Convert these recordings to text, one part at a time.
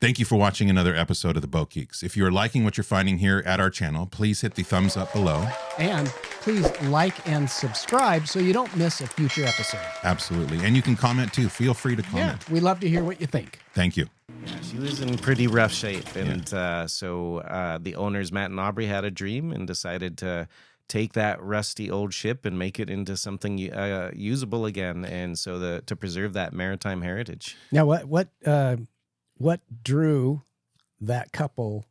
Thank you for watching another episode of the Boat Geeks. If you are liking what you're finding here at our channel, please hit the thumbs up below. And please like and subscribe so you don't miss a future episode. Absolutely. And you can comment too. Feel free to comment. Yeah, we love to hear what you think. Thank you. Yeah, she was in pretty rough shape. And so the owners, Matt and Aubrey, had a dream and decided to take that rusty old ship and make it into something usable again. And so to preserve that maritime heritage. Now, what drew that couple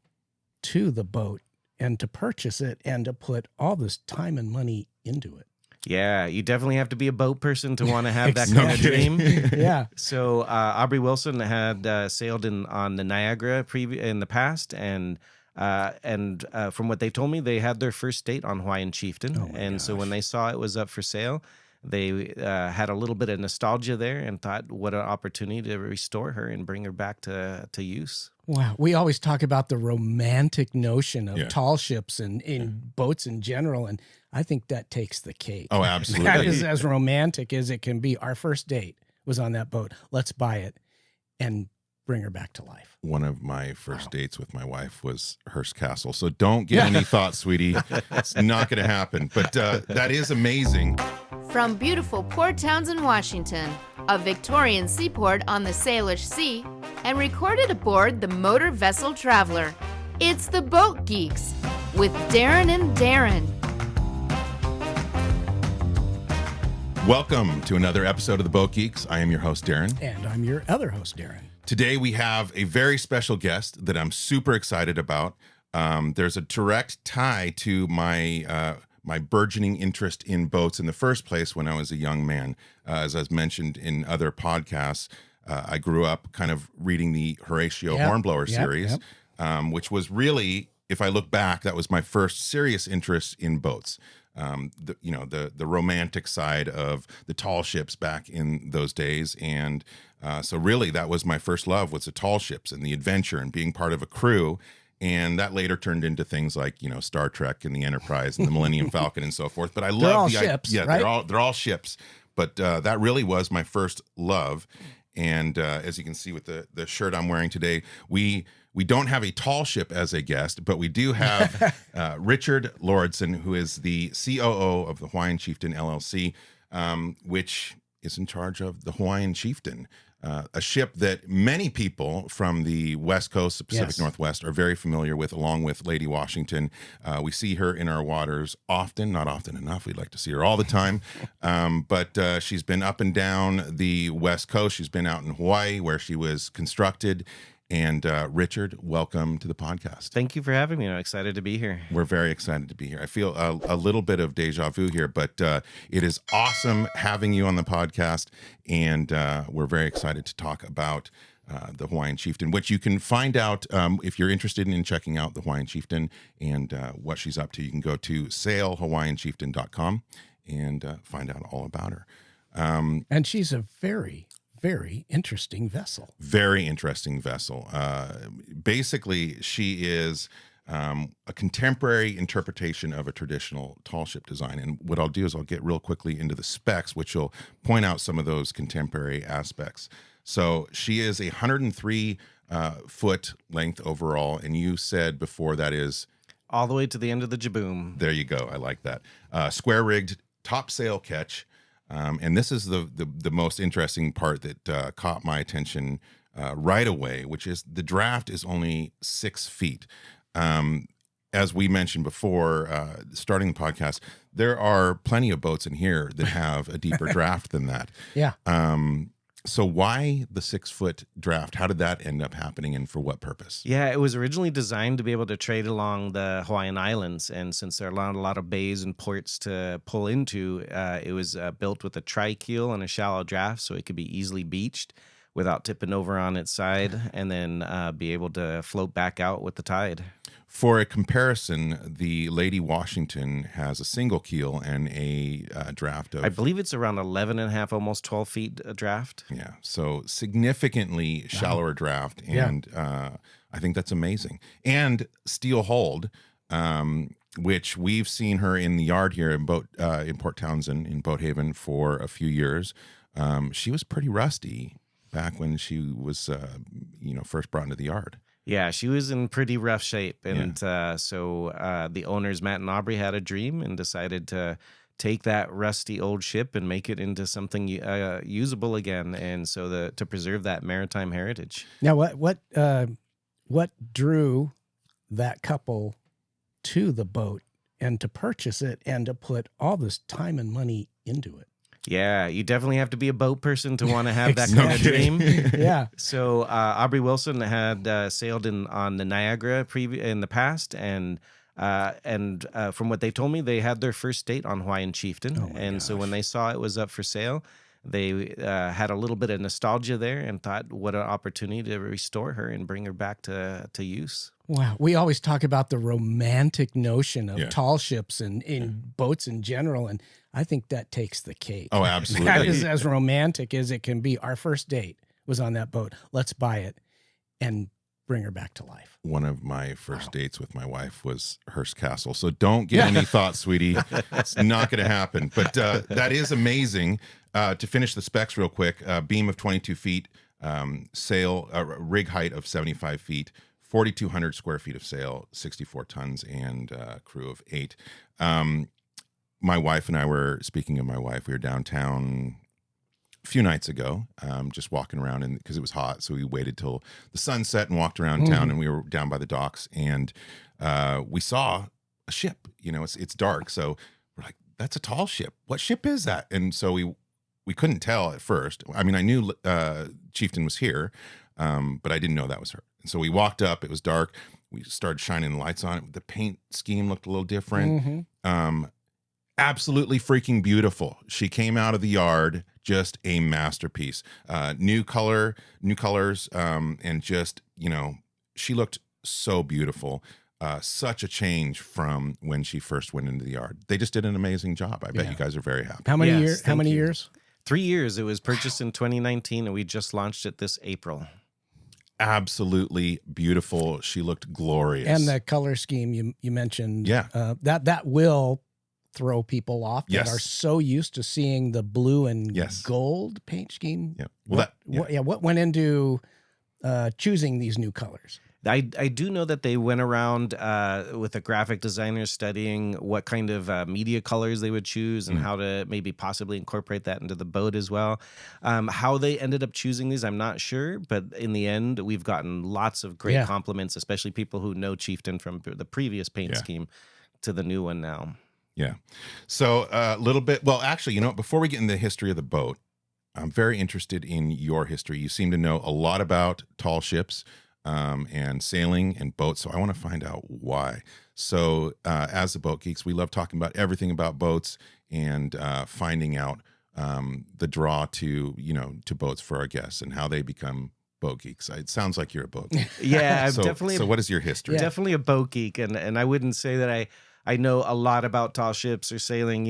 to the boat and to purchase it and to put all this time and money into it? Yeah, you definitely have to be a boat person to want to have that kind of dream. Yeah. So Aubrey Wilson had sailed on the Niagara in the past, and from what they told me, they had their first date on Hawaiian Chieftain. So when they saw it was up for sale, they had a little bit of nostalgia there and thought, what an opportunity to restore her and bring her back to use. Wow. We always talk about the romantic notion of tall ships and in boats in general, and I think that takes the cake. Oh, absolutely. That is as romantic as it can be. Our first date was on that boat. Let's buy it and bring her back to life. One of my first dates with my wife was Hearst Castle. So don't get any thoughts, sweetie. It's not going to happen. But that is amazing. From beautiful Port Townsend, Washington, a Victorian seaport on the Salish Sea, and recorded aboard the motor vessel Traveler, it's the Boat Geeks with Daeron and Darren. Welcome to another episode of the Boat Geeks. I am your host, Darren. And I'm your other host, Darren. Today we have a very special guest that I'm super excited about. There's a direct tie to my my burgeoning interest in boats in the first place when I was a young man. As I've mentioned in other podcasts, I grew up kind of reading the Horatio Hornblower series, which was really, if I look back, that was my first serious interest in boats. The romantic side of the tall ships back in those days. And so really that was my first love, was the tall ships and the adventure and being part of a crew. And that later turned into things like, Star Trek and the Enterprise and the Millennium Falcon and so forth. But I love the ships, yeah, right? they're all ships. But that really was my first love. And as you can see with the shirt I'm wearing today, we don't have a tall ship as a guest, but we do have Richard Lauridsen, who is the COO of the Hawaiian Chieftain LLC, which is in charge of the Hawaiian Chieftain, a ship that many people from the West Coast, the Pacific Northwest, are very familiar with, along with Lady Washington. We see her in our waters often, not often enough. We'd like to see her all the time. But she's been up and down the West Coast. She's been out in Hawaii, where she was constructed. And Richard, welcome to the podcast. Thank you for having me. I'm excited to be here. We're very excited to be here. I feel a little bit of deja vu here, but it is awesome having you on the podcast. And we're very excited to talk about the Hawaiian Chieftain, which you can find out if you're interested in checking out the Hawaiian Chieftain and what she's up to. You can go to sailhawaiianchieftain.com and find out all about her. And she's a very interesting vessel. Very interesting vessel. Basically, she is a contemporary interpretation of a traditional tall ship design. And what I'll do is I'll get real quickly into the specs, which will point out some of those contemporary aspects. So she is a 103 foot length overall. And you said before that is... all the way to the end of the jaboom. There you go. I like that. Square rigged topsail catch. And this is the most interesting part that caught my attention right away, which is the draft is only 6 feet. As we mentioned before, starting the podcast, there are plenty of boats in here that have a deeper draft than that. Yeah. So why the 6 foot draft? How did that end up happening, and for what purpose? Yeah, it was originally designed to be able to trade along the Hawaiian Islands. And since there are a lot of bays and ports to pull into, it was built with a tri-keel and a shallow draft, so it could be easily beached without tipping over on its side, and then be able to float back out with the tide. For a comparison, the Lady Washington has a single keel and a draft of... I believe it's around 11 and a half, almost 12 feet draft. Yeah, so significantly shallower draft, and I think that's amazing. And steel hold, which we've seen her in the yard here in Port Townsend, in Boat Haven, for a few years. She was pretty rusty. back when she was, first brought into the yard. Yeah, she was in pretty rough shape. And so the owners, Matt and Aubrey, had a dream and decided to take that rusty old ship and make it into something usable again. And so to preserve that maritime heritage. Now, what drew that couple to the boat and to purchase it and to put all this time and money into it? Yeah, you definitely have to be a boat person to want to have that No kind of kidding. dream. Yeah. So Aubrey Wilson had sailed on the Niagara in the past, and from what they told me, they had their first date on Hawaiian Chieftain. Oh my and so when gosh. they saw it was up for sale, they had a little bit of nostalgia there and thought, what an opportunity to restore her and bring her back to use. Wow. We always talk about the romantic notion of Yeah. tall ships and in boats in general. And I think that takes the cake. Oh, absolutely. That is as romantic as it can be. Our first date was on that boat. Let's buy it and bring her back to life. One of my first dates with my wife was Hearst Castle. So don't get any thoughts, sweetie. It's not going to happen. But that is amazing. To finish the specs real quick, beam of 22 feet, sail, rig height of 75 feet, 4,200 square feet of sail, 64 tons, and crew of 8. My wife and I were, speaking of my wife, we were downtown a few nights ago, just walking around, and because it was hot, so we waited till the sun set and walked around town, and we were down by the docks, and we saw a ship. It's dark, so we're like, that's a tall ship. What ship is that? And so we couldn't tell at first. I mean, I knew Chieftain was here, but I didn't know that was her. And so we walked up. It was dark. We started shining the lights on it. The paint scheme looked a little different. Absolutely freaking beautiful. She came out of the yard, just a masterpiece. New colors, and just, she looked so beautiful. Such a change from when she first went into the yard. They just did an amazing job. I bet you guys are very happy. How many Yes, years? How thank many you. years? 3 years. It was purchased in 2019, and we just launched it this April. Absolutely beautiful. She looked glorious. And the color scheme you mentioned. Yeah. That will throw people off that Yes. are so used to seeing the blue and Yes. gold paint scheme. Yeah. Well, What went into choosing these new colors? I do know that they went around with a graphic designer studying what kind of media colors they would choose and how to maybe possibly incorporate that into the boat as well. How they ended up choosing these, I'm not sure. But in the end, we've gotten lots of great compliments, especially people who know Chieftain from the previous paint scheme to the new one now. Yeah. So a little bit, well, actually, before we get into the history of the boat, I'm very interested in your history. You seem to know a lot about tall ships and sailing and boats. So I want to find out why. So as the Boat Geeks, we love talking about everything about boats and finding out the draw to boats for our guests and how they become boat geeks. It sounds like you're a boat geek. Yeah, I'm So definitely. what is your history? Definitely a boat geek, and I wouldn't say that I know a lot about tall ships or sailing,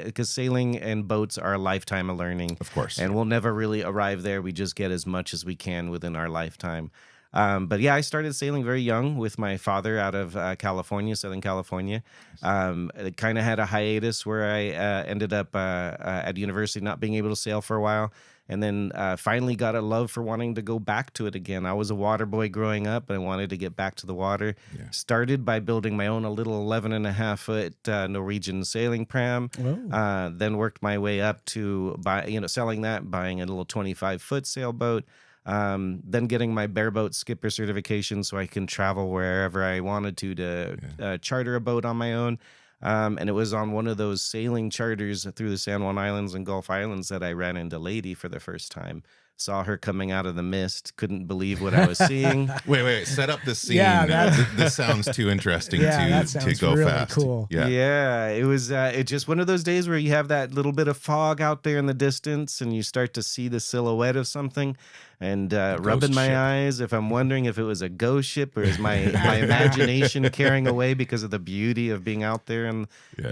because sailing and boats are a lifetime of learning. Of course. And we'll never really arrive there. We just get as much as we can within our lifetime. But yeah, I started sailing very young with my father out of California, Southern California. It kind of had a hiatus where I ended up at university not being able to sail for a while. And then finally got a love for wanting to go back to it again. I was a water boy growing up, and I wanted to get back to the water. Yeah. Started by building my own a little 11.5-foot Norwegian sailing pram. Then worked my way up to selling that, buying a little 25-foot sailboat. Then getting my bareboat skipper certification so I can travel wherever I wanted to charter a boat on my own. And it was on one of those sailing charters through the San Juan Islands and Gulf Islands that I ran into Lady for the first time. Saw her coming out of the mist. Couldn't believe what I was seeing. Wait. Set up the scene. Yeah, This sounds too interesting that to sounds go really fast. cool. Yeah, it was just one of those days where you have that little bit of fog out there in the distance and you start to see the silhouette of something. And rubbing my ship. eyes, if I'm wondering if it was a ghost ship or is my imagination carrying away because of the beauty of being out there in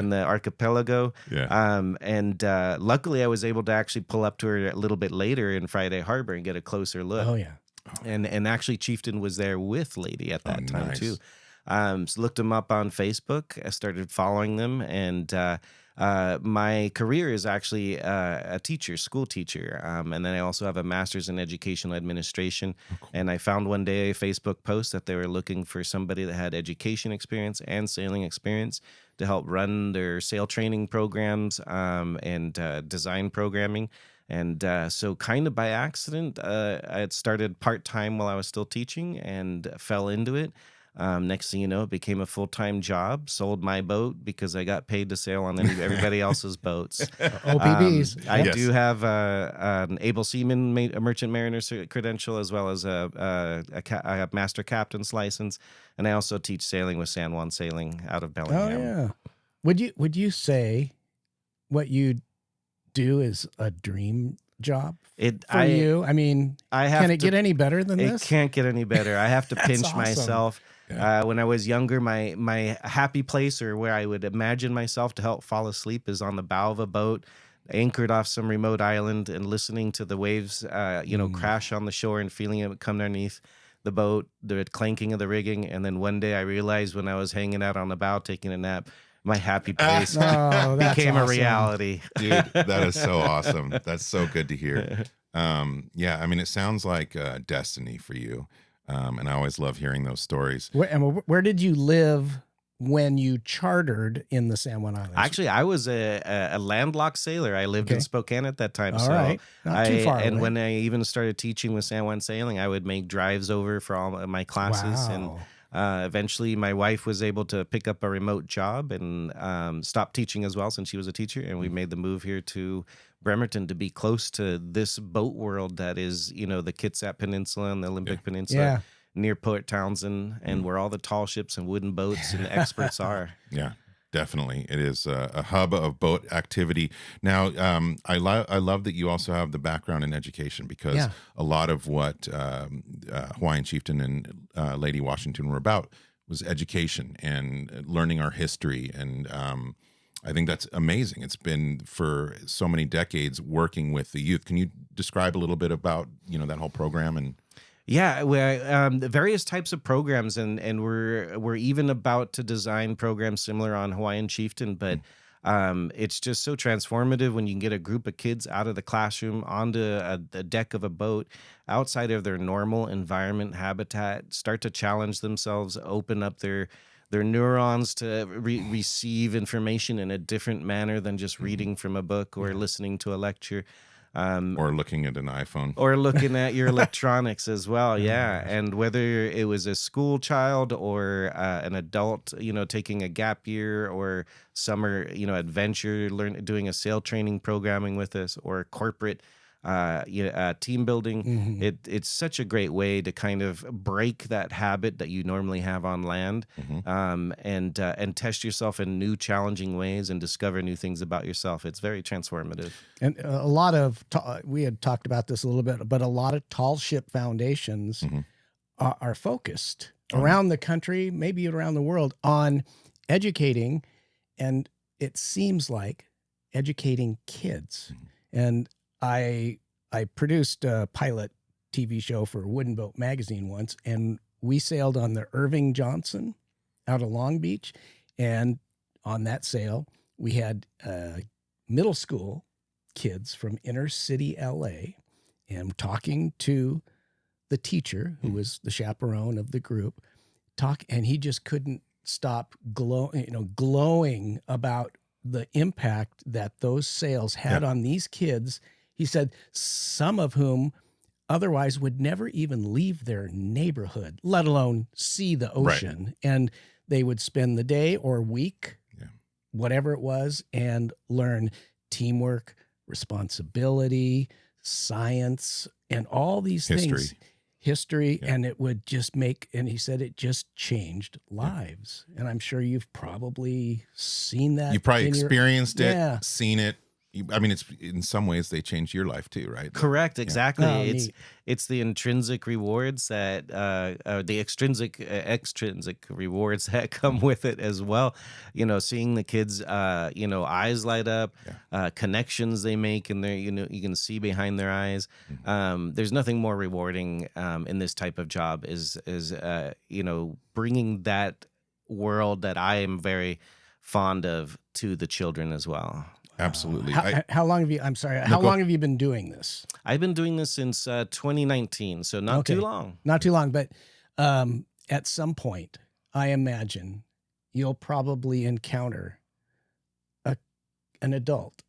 the archipelago. Yeah. And luckily, I was able to actually pull up to her a little bit later in Friday Harbor and get a closer look. Oh, yeah. And actually, Chieftain was there with Lady at that time nice. too. So looked them up on Facebook. I started following them, and my career is actually a teacher, school teacher. And then I also have a master's in educational administration. Oh, cool. And I found one day a Facebook post that they were looking for somebody that had education experience and sailing experience to help run their sail training programs and design programming. And so kind of by accident, I had started part-time while I was still teaching and fell into it. Next thing you know, it became a full-time job. Sold my boat because I got paid to sail on everybody else's boats. OPBs. I Yes. do have an able seaman, a merchant mariner credential, as well as I have master captain's license, and I also teach sailing with San Juan Sailing out of Oh Bellingham. yeah. Would you say what you do is a dream job for you? I mean, I have can it to- get any better than It this? can't get any better. I have to That's pinch awesome. myself. Yeah. When I was younger, my happy place, or where I would imagine myself to help fall asleep, is on the bow of a boat, anchored off some remote island, and listening to the waves, crash on the shore, and feeling it come underneath the boat, the clanking of the rigging. And then one day I realized when I was hanging out on the bow taking a nap, my happy place Oh, that's became a awesome. reality. Dude, that is so awesome. That's so good to hear. Yeah, I mean, it sounds like destiny for you. And I always love hearing those stories. Where did you live when you chartered in the San Juan Islands? Actually, I was a landlocked sailor. I lived in Okay. Spokane at that time. All so right. Not too far And away. when I even started teaching with San Juan Sailing, I would make drives over for all of my classes. Wow. And eventually my wife was able to pick up a remote job and stop teaching as well, since she was a teacher. And we made the move here to Bremerton to be close to this boat world that is, the Kitsap Peninsula and the Olympic Peninsula. Yeah. Near Port Townsend, and where all the tall ships and wooden boats and experts are. Yeah, definitely. It is a hub of boat activity. Now, I love that you also have the background in education, because Yeah. a lot of what Hawaiian Chieftain and Lady Washington were about was education and learning our history. And I think that's amazing. It's been for so many decades working with the youth. Can you describe a little bit about, that whole program? And Yeah, the various types of programs, and we're even about to design programs similar on Hawaiian Chieftain, but it's just so transformative when you can get a group of kids out of the classroom onto the deck of a boat, outside of their normal environment habitat, start to challenge themselves, open up their neurons to receive information in a different manner than just reading from a book or listening to a lecture. or looking at an iPhone. Or looking at your electronics as well, yeah. And whether it was a school child or an adult, taking a gap year or summer, adventure, doing a sail training programming with us, or corporate team building. Mhm. It's such a great way to kind of break that habit that you normally have on land, and test yourself in new, challenging ways and discover new things about yourself. It's very transformative. And a lot of, we had talked about this a little bit, but a lot of tall ship foundations are focused around the country, maybe around the world, on educating, and it seems like educating kids. And I produced a pilot TV show for Wooden Boat Magazine once, and we sailed on the Irving Johnson out of Long Beach. And on that sail, we had middle school kids from inner city LA, and talking to the teacher, who was the chaperone of the group, and he just couldn't stop glowing about the impact that those sails had on these kids. He said some of whom otherwise would never even leave their neighborhood, let alone see the ocean. Right. And they would spend the day or week, whatever it was, and learn teamwork, responsibility, science, and all these things. History, and it would just and he said it just changed lives. And I'm sure you've probably seen that. You probably experienced it, seen it. I mean, it's in some ways they change your life too, right? Correct, exactly. Oh, it's the intrinsic rewards that the extrinsic rewards that come with it as well. Seeing the kids, eyes light up, connections they make, and you can see behind their eyes. There's nothing more rewarding in this type of job is bringing that world that I am very fond of to the children as well. Absolutely. How long have you? I'm sorry. How long have you been doing this? I've been doing this since 2019, so not too long. Not too long, but at some point, I imagine you'll probably encounter an adult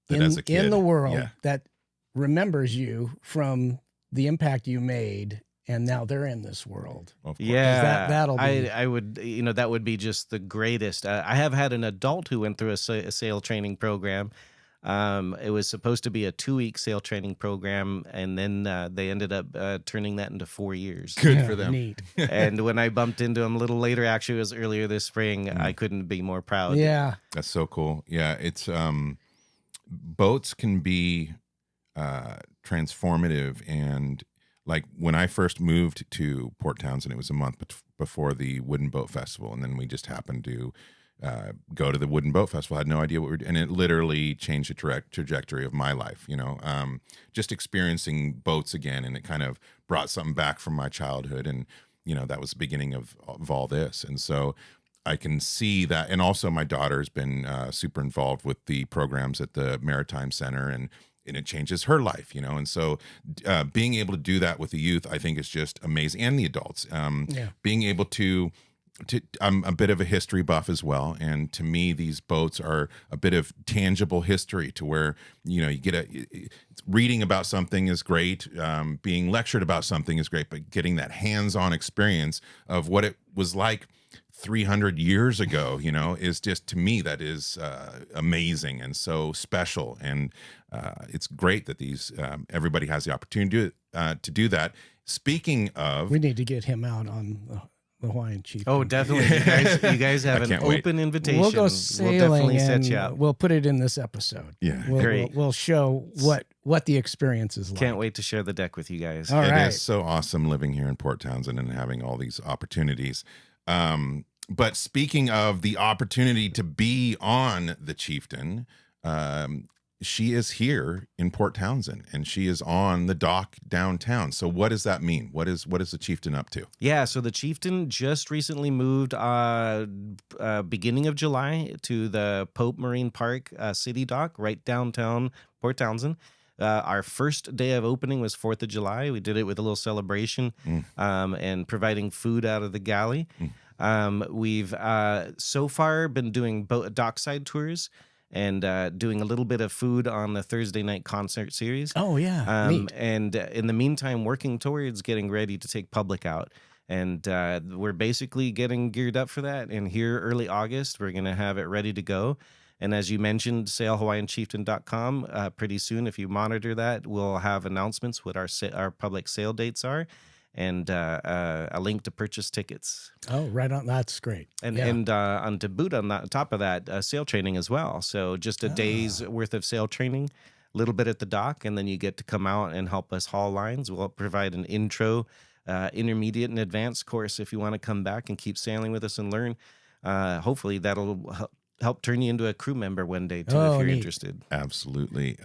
in the world that remembers you from the impact you made, and now they're in this world. Of course. Yeah, that'll be. I would, that would be just the greatest. I have had an adult who went through a sail training program. It was supposed to be a 2-week sail training program, and then they ended up turning that into 4 years. Good for them. Neat. And when I bumped into him a little later, actually it was earlier this spring, I couldn't be more proud. Yeah. That's so cool. Yeah, it's boats can be transformative, and like when I first moved to Port Townsend, it was a month before the Wooden Boat Festival, and then we just happened to go to the Wooden Boat Festival. I had no idea what we were doing, and it literally changed the trajectory of my life. Just experiencing boats again, and it kind of brought something back from my childhood, and that was the beginning of all this. And so I can see that, and also my daughter's been super involved with the programs at the Maritime Center, and it changes her life, and so being able to do that with the youth, I think, is just amazing, and the adults. Being able to I'm a bit of a history buff as well, and to me, these boats are a bit of tangible history, to where you get reading about something is great, being lectured about something is great, but getting that hands-on experience of what it was like 300 years ago, is just, to me, that is amazing and so special. And it's great that everybody has the opportunity to do that. Speaking of, we need to get him out on the Hawaiian Chieftain. Oh, definitely. You guys have an open invitation. We'll go sailing, we'll definitely set you and up. we'll put it in this episode. Yeah, great. We'll show what the experience is like. Can't wait to share the deck with you guys. All right. It is so awesome living here in Port Townsend and having all these opportunities. But speaking of the opportunity to be on the Chieftain, she is here in Port Townsend, and she is on the dock downtown. So what does that mean? What is the Chieftain up to? Yeah, so the Chieftain just recently moved beginning of July to the Pope Marine Park city dock right downtown Port Townsend. Our first day of opening was 4th of July. We did it with a little celebration and providing food out of the galley. We've so far been doing dockside tours and doing a little bit of food on the Thursday night concert series. Oh, yeah. Neat. And in the meantime, working towards getting ready to take public out. And we're basically getting geared up for that. And here early August, we're going to have it ready to go. And as you mentioned, sailhawaiianchieftain.com, pretty soon, if you monitor that, we'll have announcements what our public sale dates are, and a link to purchase tickets. Oh, right on. That's great. And on to boot on top of that, sail training as well. So just a day's worth of sail training, a little bit at the dock, and then you get to come out and help us haul lines. We'll provide an intro, intermediate, and advanced course if you want to come back and keep sailing with us and learn. Hopefully that'll help turn you into a crew member one day too, if you're interested. Absolutely.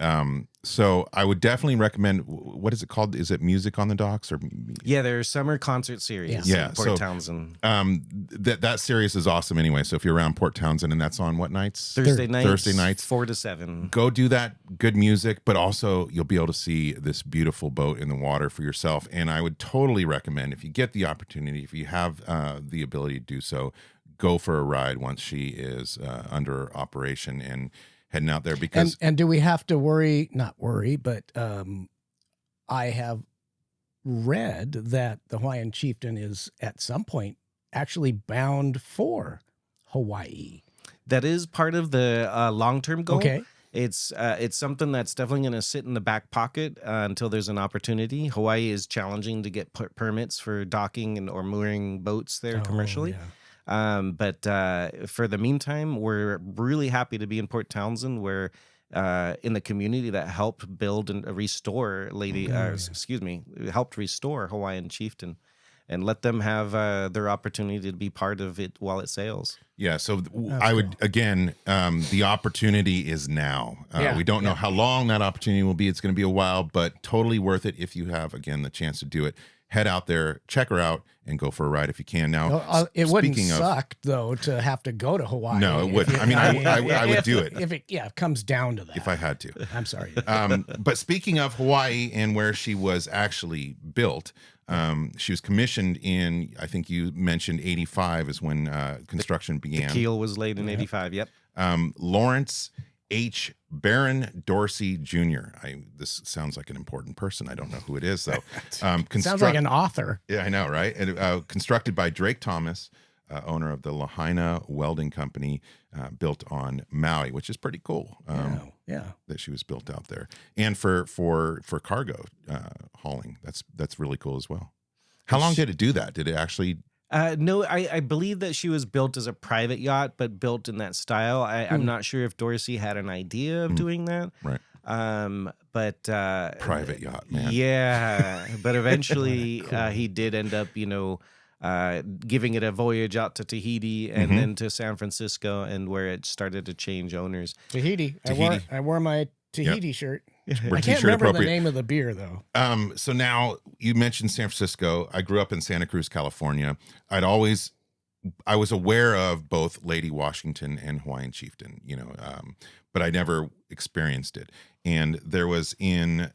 So I would definitely recommend, what is it called? Is it Music on the Docks? Or yeah, there's summer concert series in Port Townsend. That series is awesome anyway. So if you're around Port Townsend, and that's on what nights? Thursday nights, 4 to 7. Go do that. Good music, but also you'll be able to see this beautiful boat in the water for yourself. And I would totally recommend, if you get the opportunity, if you have the ability to do so, go for a ride once she is under operation and heading out there. Because and do we have to worry? Not worry, but I have read that the Hawaiian Chieftain is at some point actually bound for Hawaii. That is part of the long-term goal. Okay. It's something that's definitely going to sit in the back pocket until there's an opportunity. Hawaii is challenging to get permits for docking or mooring boats there commercially. Yeah. But for the meantime, we're really happy to be in Port Townsend, where in the community that helped build and restore helped restore Hawaiian Chieftain, and let them have their opportunity to be part of it while it sails. Yeah, so I would, again, the opportunity is now. We don't know how long that opportunity will be. It's going to be a while, but totally worth it if you have, again, the chance to do it. head out there, check her out, and go for a ride if you can. Now, Well, it wouldn't speaking of, suck though to have to go to Hawaii. No, it if wouldn't. you- I mean, I would do it if it comes down to that. if I had to. I'm sorry. But speaking of Hawaii and where she was actually built, she was commissioned in, I think you mentioned 85 is when construction began. Keel was laid in 85. Yep. Lawrence H. Baron Dorsey Jr. This sounds like an important person. I don't know who it is, though. Sounds like an author. Yeah, I know, right? And constructed by Drake Thomas, owner of the Lahaina Welding Company, built on Maui, which is pretty cool. Yeah. That she was built out there, and for cargo hauling. That's really cool as well. How long did it do that? Did it actually? No, I believe that she was built as a private yacht, but built in that style. I'm not sure if Dorsey had an idea of doing that. Right. But Private yacht, man. Yeah, but eventually he did end up, giving it a voyage out to Tahiti and then to San Francisco, and where it started to change owners. Tahiti. Tahiti. I wore my Tahiti shirt. We're I can't t-shirt remember the appropriate. name of the beer though. So now you mentioned San Francisco. I grew up in Santa Cruz, California. I was aware of both Lady Washington and Hawaiian Chieftain, but I never experienced it. And there was in,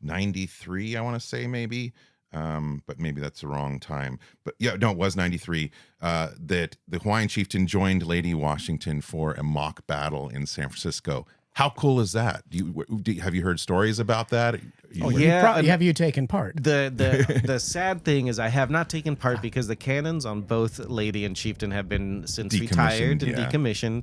93, I want to say maybe, but maybe that's the wrong time. But yeah, no, it was 93, that the Hawaiian Chieftain joined Lady Washington for a mock battle in San Francisco. How cool is that? Have you heard stories about that? Have you taken part? The sad thing is I have not taken part because the cannons on both Lady and Chieftain have been since retired and decommissioned.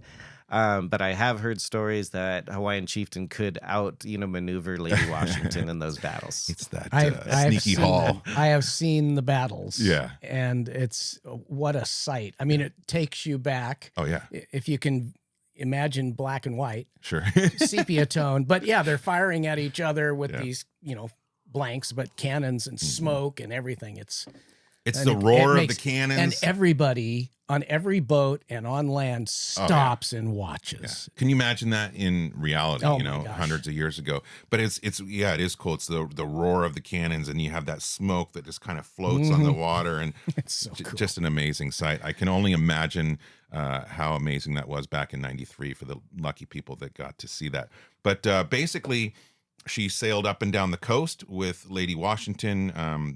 But I have heard stories that Hawaiian Chieftain could maneuver Lady Washington in those battles. It's that I've sneaky seen haul. I have seen the battles. Yeah. And it's what a sight. I mean, it takes you back. Oh, yeah. If you can imagine black and white, Sure. sepia tone. But yeah, they're firing at each other with these, blanks, but cannons and smoke and everything. It's the roar of the cannons. And everybody on every boat and on land stops and watches. Can you imagine that in reality, Oh, my gosh. hundreds of years ago? But it is cool. It's the roar of the cannons, and you have that smoke that just kind of floats on the water, and It's so cool. just an amazing sight. I can only imagine how amazing that was back in 93 for the lucky people that got to see that. But basically, she sailed up and down the coast with Lady Washington,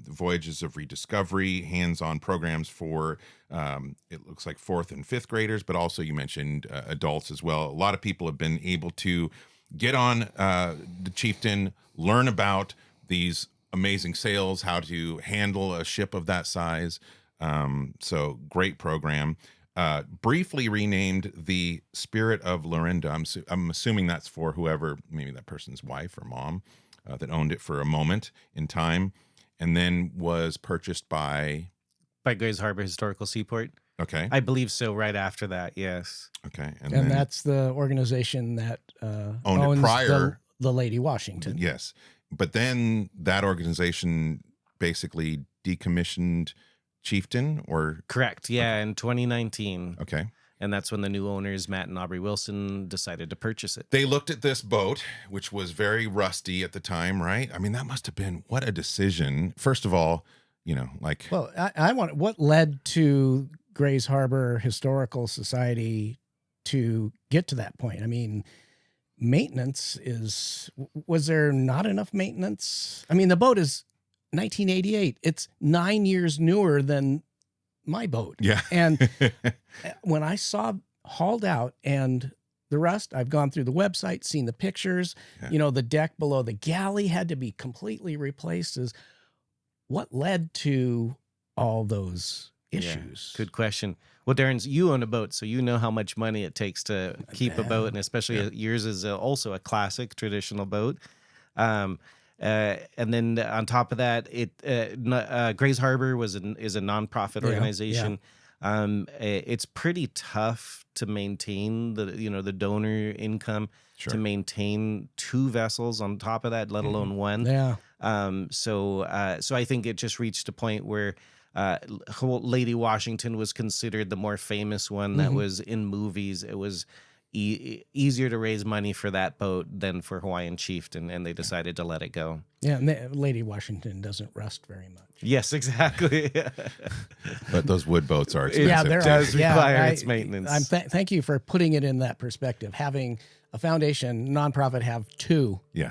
voyages of rediscovery, hands-on programs for, it looks like 4th and 5th graders, but also you mentioned adults as well. A lot of people have been able to get on the Chieftain, learn about these amazing sails, how to handle a ship of that size. So great program. Briefly renamed the Spirit of Lorinda. I'm assuming that's for whoever, maybe that person's wife or mom, that owned it for a moment in time, and then was purchased by Grays Harbor Historical Seaport. Okay. I believe so. Right after that, yes. Okay. And then, that's the organization that Owned it owns prior. the Lady Washington. Yes. But then that organization basically decommissioned Chieftain, or Correct. Yeah, in 2019. okay. And that's when the new owners, Matt and Aubrey Wilson, decided to purchase it. They looked at this boat, which was very rusty at the time, right? I mean, that must have been what a decision. First of all, Well, I want what led to Grays Harbor Historical Society to get to that point. I mean, maintenance was there not enough maintenance? I mean, the boat is 1988. It's 9 years newer than my boat. Yeah. And when I saw hauled out and the rest, I've gone through the website, seen the pictures, the deck below the galley had to be completely replaced. Is what led to all those issues? Yeah, good question. Well, Darren, you own a boat, so you know how much money it takes to keep a boat, and especially yours is also a classic traditional boat. And then on top of that, Grays Harbor is a nonprofit organization. It's pretty tough to maintain the donor income to maintain 2 vessels on top of that, let alone one. Yeah. So I think it just reached a point where Lady Washington was considered the more famous one that was in movies. It was easier to raise money for that boat than for Hawaiian Chieftain, and they decided to let it go. Yeah, and Lady Washington doesn't rust very much. Yes, exactly. But those wood boats are expensive. Yeah, It there does are. require its maintenance. Thank you for putting it in that perspective. Having a foundation nonprofit have two Yeah.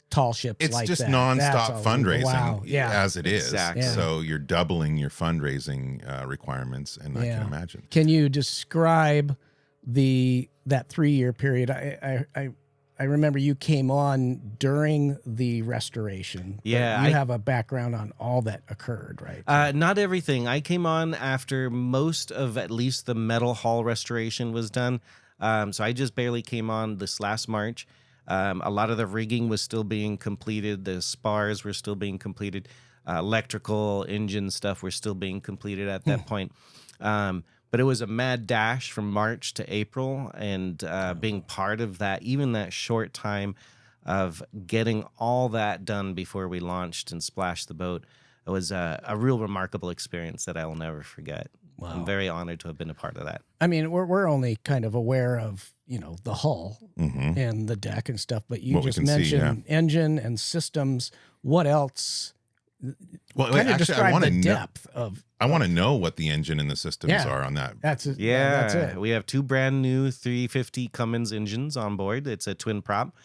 tall ships It's like just that. nonstop That's fundraising wow. Yeah. as it is. Exactly. Yeah. So you're doubling your fundraising requirements, and I Yeah. can imagine. Can you describe that 3-year period? I remember you came on during the restoration. but Yeah, you I- have a background on all that occurred, right? Not everything. I came on after most of at least the metal hull restoration was done. So I just barely came on this last March. A lot of the rigging was still being completed. The spars were still being completed. Electrical, engine stuff were still being completed at that point. But it was a mad dash from March to April, and being part of that, even that short time of getting all that done before we launched and splashed the boat, it was a real remarkable experience that I will never forget. Wow. I'm very honored to have been a part of that. I mean, we're only kind of aware of, the hull Mm-hmm. and the deck and stuff, but you What we just can see, mentioned engine and systems. What else? Well, Kind of actually, describe the depth of. I want to know what the engine and the systems Yeah. are on that. That's it. Yeah, that's it. we have 2 brand new 350 Cummins engines on board. It's a twin prop.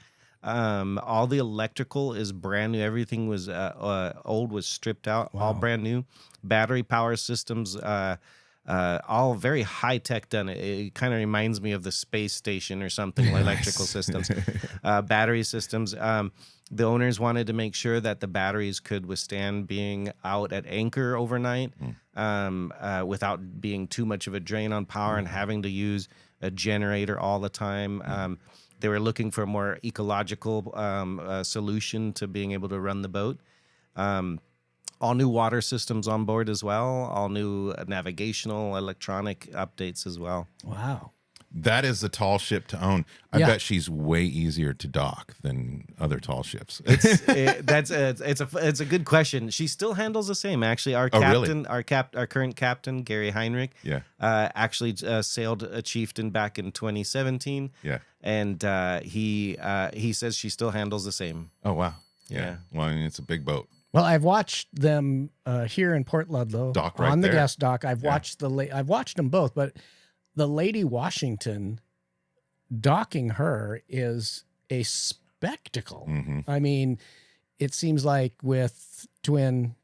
All the electrical is brand new. Everything was old, was stripped out, all Wow. brand new. Battery power systems, all very high tech done. It kind of reminds me of the space station or something. Electrical systems, battery systems. The owners wanted to make sure that the batteries could withstand being out at anchor overnight without being too much of a drain on power and having to use a generator all the time. They were looking for a more ecological solution to being able to run the boat. All new water systems on board as well. All new navigational, electronic updates as well. Wow. That is a tall ship to own. I Yeah. bet she's way easier to dock than other tall ships. It's a good question. She still handles the same. Actually, our really? captain, our current captain, Gary Heinrich, Yeah. actually sailed a Chieftain back in 2017. Yeah. And he says she still handles the same. Oh, wow. Yeah. Yeah. Well, I mean, it's a big boat. Well, I've watched them here in Port Ludlow Dock right on the there. guest dock. I've Yeah. watched I've watched them both, but the Lady Washington docking her is a spectacle. Mm-hmm. I mean, it seems like with twin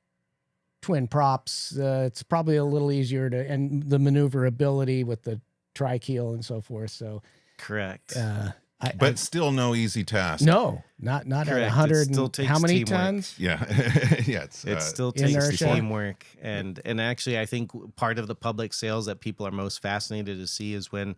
props, it's probably a little easier and the maneuverability with the tri-keel and so forth. So, Correct. But still no easy task. no, not at Correct. It 100. still And takes how many teamwork. tons? Yeah. Yeah. It still takes inertia. teamwork, and actually, I think part of the public sales that people are most fascinated to see is when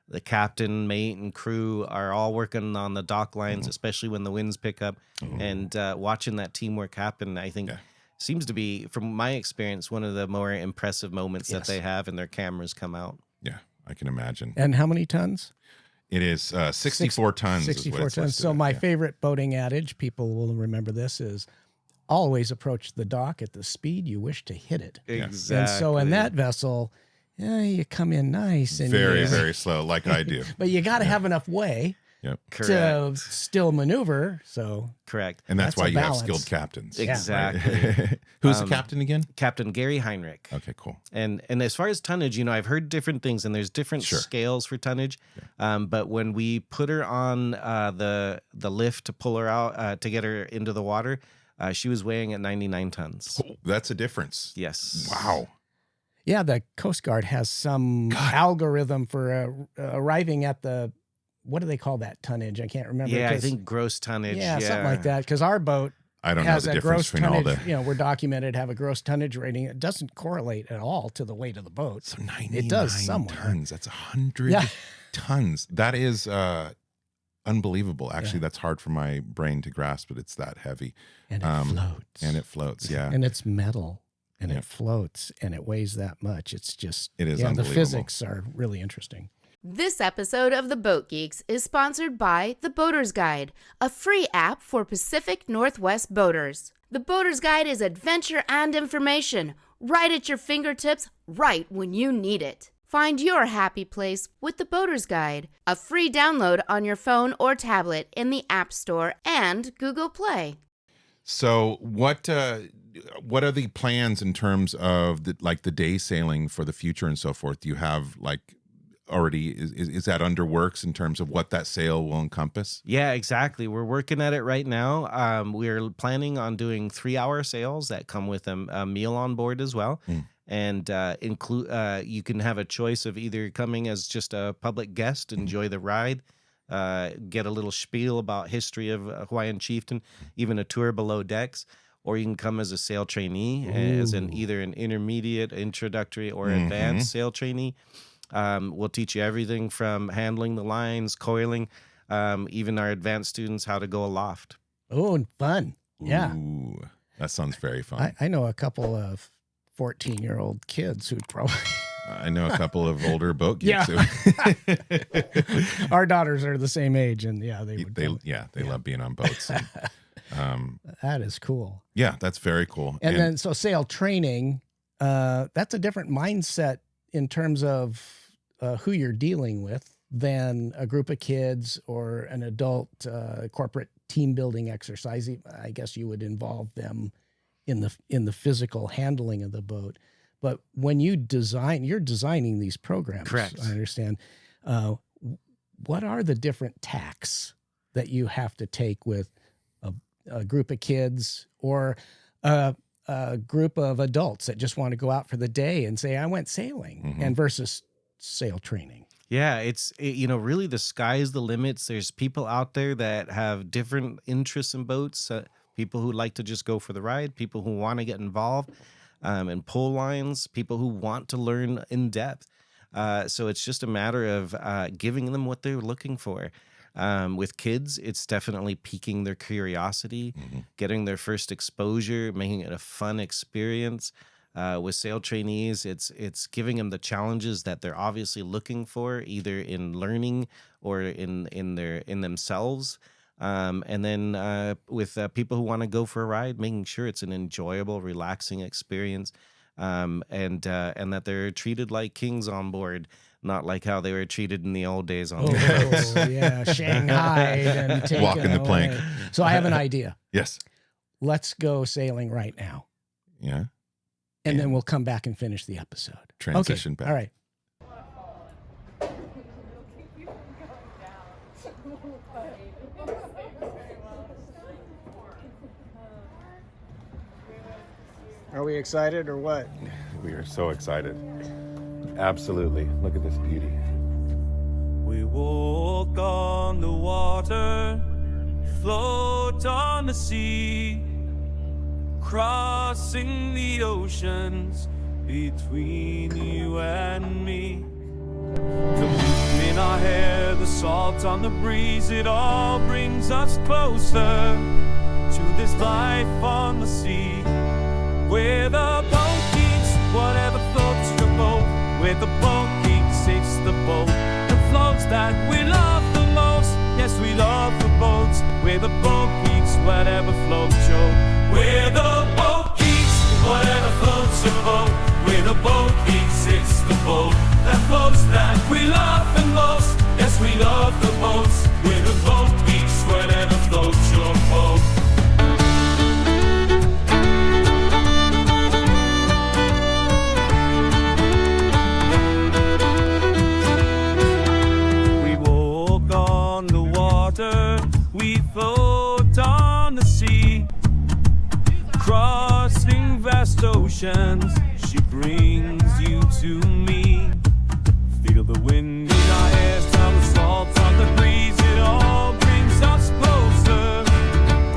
the captain, mate, and crew are all working on the dock lines, especially when the winds pick up, and watching that teamwork happen. I think seems to be, from my experience, one of the more impressive moments that they have, and their cameras come out. Yeah. I can imagine. And how many tons? It is 64 tons. 64 is what it's tons. listed So at. my Yeah. favorite boating adage, people will remember this, is always approach the dock at the speed you wish to hit it. Exactly. And so in that vessel, you come in nice and Very, very slow, like I do. but you got to have enough way Yep. to Correct. still maneuver. So Correct. And that's That's why a you have balance. skilled captains. Exactly. Who's the captain again? Captain Gary Heinrich. Okay, cool. And as far as tonnage, I've heard different things, and there's different Sure. scales for tonnage. But when we put her on the lift to pull her out to get her into the water, she was weighing at 99 tons. Oh, that's a difference. Yes. Wow. yeah, the Coast Guard has some algorithm for arriving at the, what do they call that tonnage? I can't remember. Yeah, I 'cause- think gross tonnage. yeah, something like that. Because our boat I don't know has the a difference gross between all tonnage. the. We're documented have a gross tonnage rating. It doesn't correlate at all to the weight of the boat. So 99 It does somewhere. tons. That's 100 Yeah. tons. That is unbelievable. Actually, that's hard for my brain to grasp, but it's that heavy. And it floats. And it floats, yeah. And it's metal. And Yeah. it floats. And it weighs that much. It's just, It is the unbelievable. physics are really interesting. This episode of The Boat Geeks is sponsored by The Boater's Guide, a free app for Pacific Northwest boaters. The Boater's Guide is adventure and information, right at your fingertips, right when you need it. Find your happy place with the Boater's Guide, a free download on your phone or tablet in the App Store and Google Play. So what are the plans in terms of the day sailing for the future and so forth? Do you have already, is that under works in terms of what that sail will encompass? Yeah, exactly. We're working at it right now. We're planning on doing 3-hour sails that come with a meal on board as well. And include you can have a choice of either coming as just a public guest, enjoy the ride, get a little spiel about history of Hawaiian Chieftain, even a tour below decks, or you can come as a sail trainee, as either an intermediate, introductory, or advanced sail trainee. We'll teach you everything from handling the lines, coiling, even our advanced students how to go aloft. Oh, and fun. Yeah. Ooh, that sounds very fun. I know a couple of 14-year-old kids who'd probably... I know a couple of older boat geeks. Yeah. Our daughters are the same age, and they love being on boats. And, that is cool. Yeah, that's very cool. And then so sail training, that's a different mindset in terms of who you're dealing with than a group of kids or an adult corporate team building exercise. I guess you would involve them in the physical handling of the boat. But when you're designing these programs. Correct. I understand. What are the different tacks that you have to take with a group of kids or a group of adults that just want to go out for the day and say, I went sailing, and versus sail training? Yeah, really the sky's the limits. There's people out there that have different interests in boats, people who like to just go for the ride, people who want to get involved and pull lines, people who want to learn in depth. So it's just a matter of giving them what they're looking for. With kids, it's definitely piquing their curiosity, getting their first exposure, making it a fun experience. With sail trainees, it's giving them the challenges that they're obviously looking for, either in learning or in themselves. And then with people who want to go for a ride, making sure it's an enjoyable, relaxing experience, and that they're treated like kings on board, not like how they were treated in the old days on the boats. Yeah, Shanghai and taken walking the plank. away. So I have an idea. Yes. Let's go sailing right now. Yeah. And then we'll come back and finish the episode. Transition okay. back. All right. Are we excited or what? We are so excited. Absolutely. Look at this beauty. We walk on the water, float on the sea, crossing the oceans between you and me. The wind in our hair, the salt on the breeze, it all brings us closer to this life on the sea. Where the boat keeps, whatever floats your boat. Where the boat keeps, it's the boat that floats that we love the most. Yes, we love the boats. Where the boat keeps, whatever floats your. Where the boat keeps, whatever floats your boat. Where the boat keeps, it's the boat that floats that we love the most. Yes, we love the boats. Where the boat keeps, whatever floats your boat. We float on the sea, crossing vast oceans. She brings you to me. Feel the wind in our hair, smell the salt on the breeze. It all brings us closer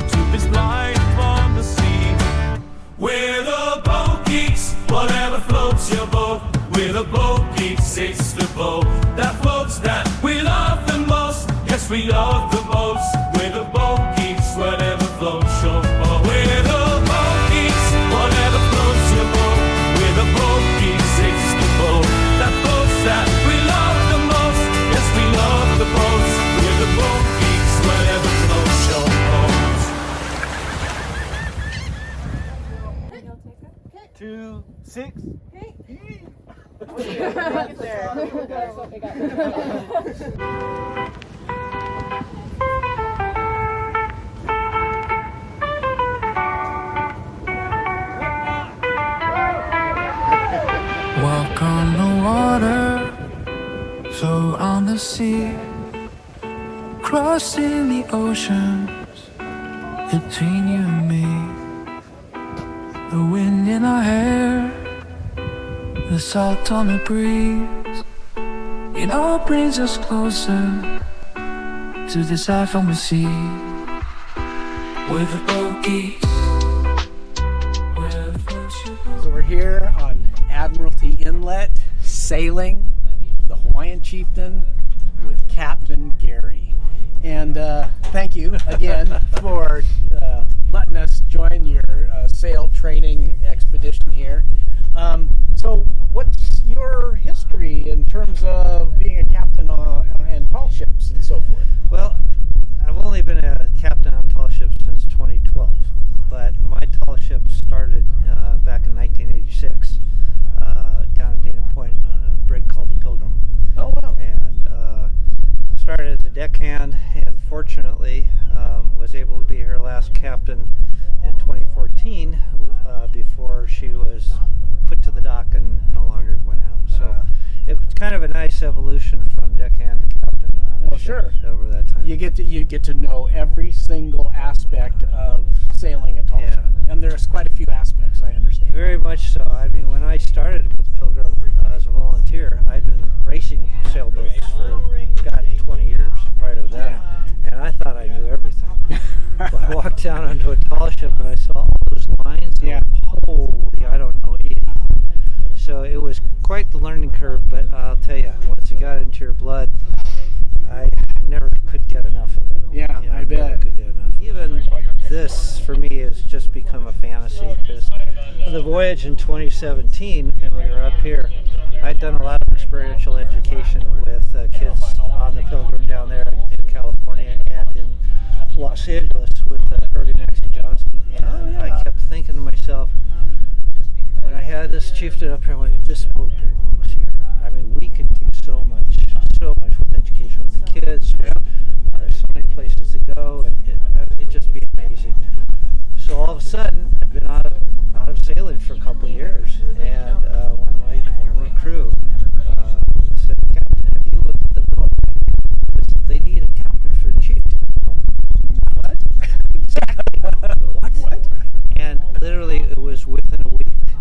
to this life on the sea. Where the boat keeps, whatever floats your boat. Where the boat keeps, it's the boat that floats that we love the most. Yes, we love the boats. Where the boat keeps, whatever floats your boat. Where the boat keeps, whatever floats your boat. Where the boat keeps, it's the boat that floats that we love the most. Yes, we love the boats. Where the boat keeps, whatever floats your boat. 2, 6. Walk on the water, float on the sea, crossing the oceans between you and me. The wind in our hair, the salt on the breeze, it all brings us closer to this life on the sea. We're the boat geeks. So we're here on Admiralty Inlet, sailing the Hawaiian Chieftain with Captain Gary. And thank you again for letting us join your sail training expedition here. So what's your history in terms of being a captain on tall ships and so forth? Well, I've only been a captain on tall ships since 2012, but my tall ship started back in 1986 down at Dana Point on a brig called the Pilgrim. Oh, wow. And started as a deckhand, and fortunately was able to be her last captain in 2014 before she was put to the dock and no longer went out. So it was kind of a nice evolution from deckhand to captain on a ship over that time. You get to know every single aspect of sailing a tall ship, and there's quite a few aspects, I understand. Very much so. I mean, when I started with Pilgrim as a volunteer, I'd been racing sailboats for 20 years prior to that, and I thought I knew everything. But I walked down onto a tall ship and I saw all those lines. And holy, I don't know anything. So it was quite the learning curve, but I'll tell you, once it got into your blood, I never could get enough of it. Yeah, I bet. Never could get enough. Even this, for me, has just become a fantasy, because the voyage in 2017, and we were up here, I'd done a lot of experiential education with kids on the Pilgrim down there in California and in Los Angeles with Irving Maxey Johnson. And I kept thinking to myself, when I had this chieftain up here, I went, this boat belongs here. I mean, we can do so much with education with the kids. There's so many places to go, and it'd just be amazing. So all of a sudden, I'd been out of sailing for a couple of years, and one of my former crew said, "Captain, have you looked at the boat? Because they need a captain for a chieftain." What? Exactly. What? And literally, it was within a week.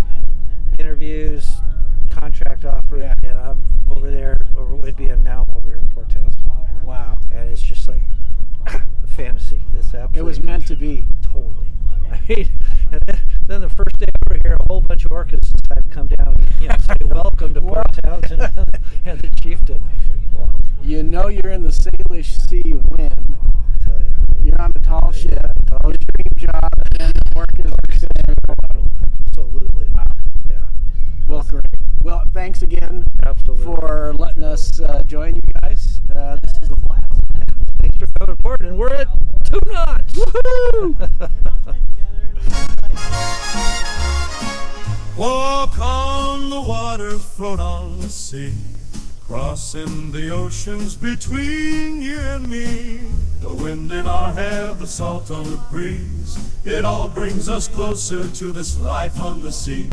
Interviews, contract offer, and I'm over there, or Whidbey, and now I'm over here in Port Townsend. Wow. And it's just like a fantasy. It's absolutely. It was meant to be. Totally. I mean, and then the first day over here, a whole bunch of orcas decided to come down and say welcome to Port Townsend and the Chieftain. Wow. You know you're in the Salish Sea when I tell you. you're on the tall ship, your dream job, and the orcas are saying, absolutely. Wow. Yeah. Well, great. Well, thanks again for letting us join you guys. This is a blast. Thanks for coming aboard, and we're at 2 knots. Woohoo! Walk on the water, float on the sea, crossing the oceans between you and me. The wind in our hair, the salt on the breeze, it all brings us closer to this life on the sea.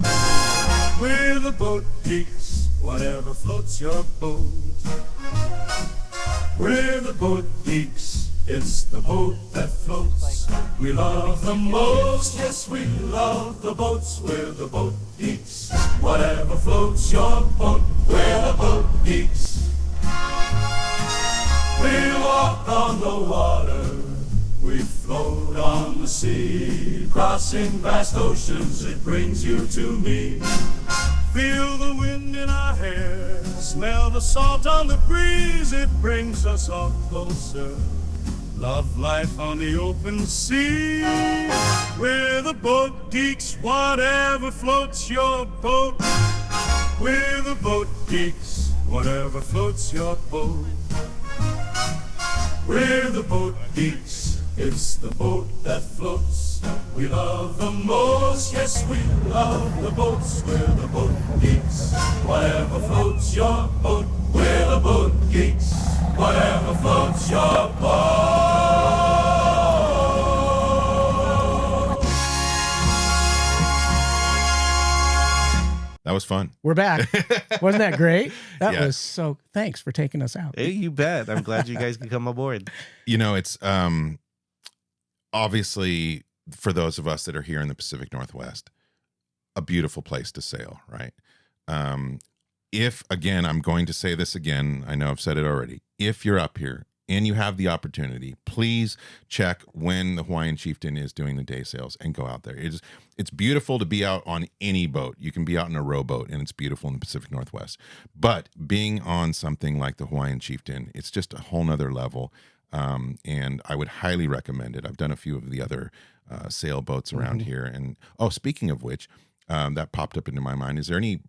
We're the boat geeks, whatever floats your boat. We're the boat geeks, it's the boat that floats. We love the most, yes, we love the boats. We're the boat geeks, whatever floats your boat. We're the boat geeks. We walk on the water, we float on the sea, crossing vast oceans, it brings you to me. Feel the wind in our hair, smell the salt on the breeze, it brings us all closer. Love life on the open sea. We're the boat geeks, whatever floats your boat. We're the boat geeks, whatever floats your boat. We're the boat geeks, it's the boat that floats. We love the most, yes, we love the boats. We're the boat geeks, whatever floats floats your boat, we're the boat geeks. Whatever floats your boat. That was fun. We're back. Wasn't that great? That Yeah. was so. Thanks for taking us out. Hey, you bet. I'm glad you guys could come aboard. You know, it's obviously for those of us that are here in the Pacific Northwest, a beautiful place to sail, right? If, again, I'm going to say this again, I know I've said it already. If you're up here and you have the opportunity, please check when the Hawaiian Chieftain is doing the day sails and go out there. It's beautiful to be out on any boat. You can be out in a rowboat and it's beautiful in the Pacific Northwest. But being on something like the Hawaiian Chieftain, it's just a whole nother level. And I would highly recommend it. I've done a few of the other sailboats around here. And speaking of which, that popped up into my mind. Can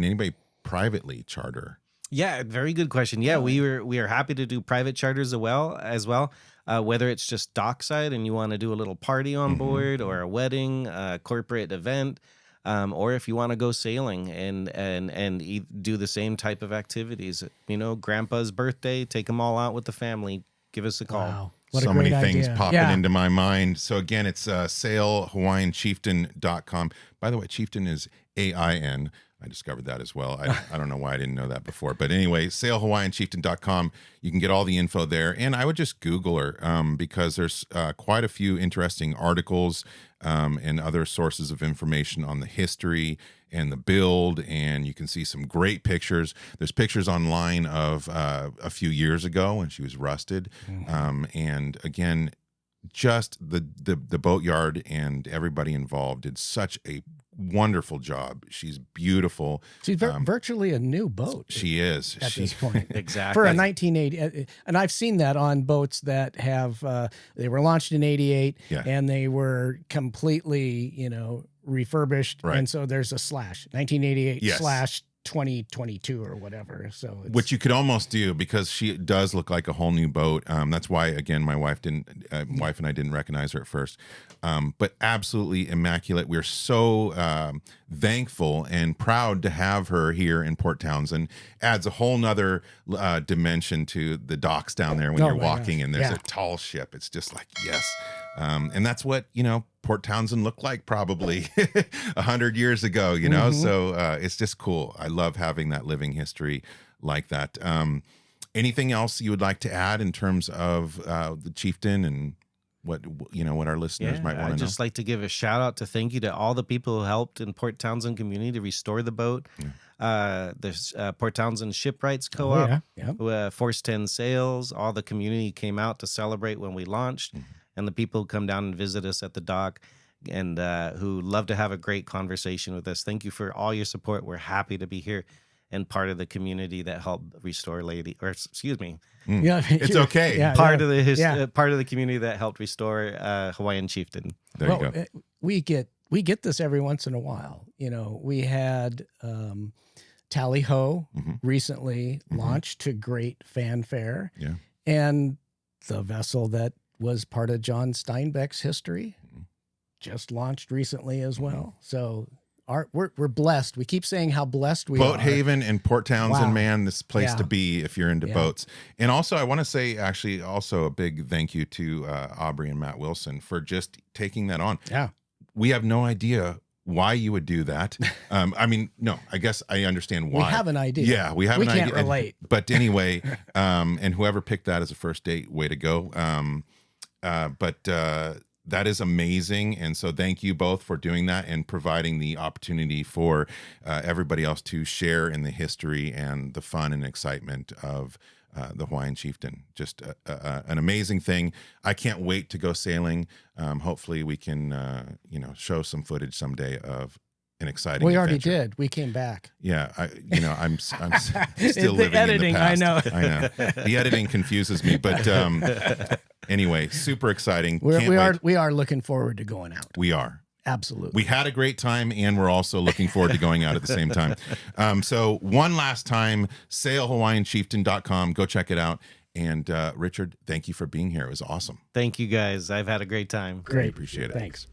anybody privately charter? Yeah, very good question. Yeah, we are happy to do private charters as well. Whether it's just dockside and you want to do a little party on board, or a wedding, a corporate event, or if you want to go sailing and do the same type of activities. You know, Grandpa's birthday, take them all out with the family. Give us a call. Wow. What So a great many things idea. popping Yeah. into my mind. So again, it's sailhawaiianchieftain.com. By the way, Chieftain is AIN. I discovered that as well. I don't know why I didn't know that before. But anyway, sailhawaiianchieftain.com. You can get all the info there. And I would just Google her because there's quite a few interesting articles and other sources of information on the history and the build. And you can see some great pictures. There's pictures online of a few years ago when she was rusted. And again, just the boatyard and everybody involved did such a wonderful job. She's beautiful. She's virtually a new boat. She is. At this point. Exactly. For a 1980, and I've seen that on boats that have, they were launched in 88 Yeah. and they were completely, refurbished. Right. And so there's a slash, 1988 Yes. slash 2022 or whatever. So it's, Which you could almost do because she does look like a whole new boat. That's why, again, my wife and I didn't recognize her at first. But absolutely immaculate. We're so thankful and proud to have her here in Port Townsend. Adds a whole nother dimension to the docks down there when Oh you're my walking gosh. and there's Yeah. a tall ship. It's just like, yes. And that's what, Port Townsend looked like probably 100 years ago, So it's just cool. I love having that living history like that. Anything else you would like to add in terms of the Chieftain and what our listeners might want I'd to know? just like to give a shout out to thank you to all the people who helped in Port Townsend community to restore the boat. There's Port Townsend Shipwrights Co-op, Force 10 Sails, all the community came out to celebrate when we launched, and the people who come down and visit us at the dock and who love to have a great conversation with us. Thank you for all your support. We're happy to be here and part of the community that helped restore Yeah, It's okay. Yeah, part yeah. of the Yeah. part of the community that helped restore Hawaiian Chieftain. There you go. We get this every once in a while. We had Tally Ho recently launched to great fanfare. Yeah. And the vessel that was part of John Steinbeck's history just launched recently as well. So we're blessed. We keep saying how blessed we Boat are. Haven and Port Townsend, Wow. man, this place Yeah. to be if you're into Yeah. boats. And also, I want to say, actually, also a big thank you to Aubrey and Matt Wilson for just taking that on. Yeah. We have no idea why you would do that. No, I guess I understand why. We have an idea. Yeah, we have We an can't idea. relate. But anyway, and whoever picked that as a first date, way to go. That is amazing. And so thank you both for doing that and providing the opportunity for everybody else to share in the history and the fun and excitement of the Hawaiian Chieftain. Just an amazing thing. I can't wait to go sailing. Hopefully we can, show some footage someday of an exciting We already adventure. did. We came back. Yeah, I'm still The living editing, in the past. I know. The editing confuses me, but anyway, super exciting. Can't wait. We are looking forward to going out. We are. Absolutely. We had a great time, and we're also looking forward to going out at the same time. So one last time, sailhawaiianchieftain.com. Go check it out. And Richard, thank you for being here. It was awesome. Thank you guys. I've had a great time. Great. Appreciate it. Thanks.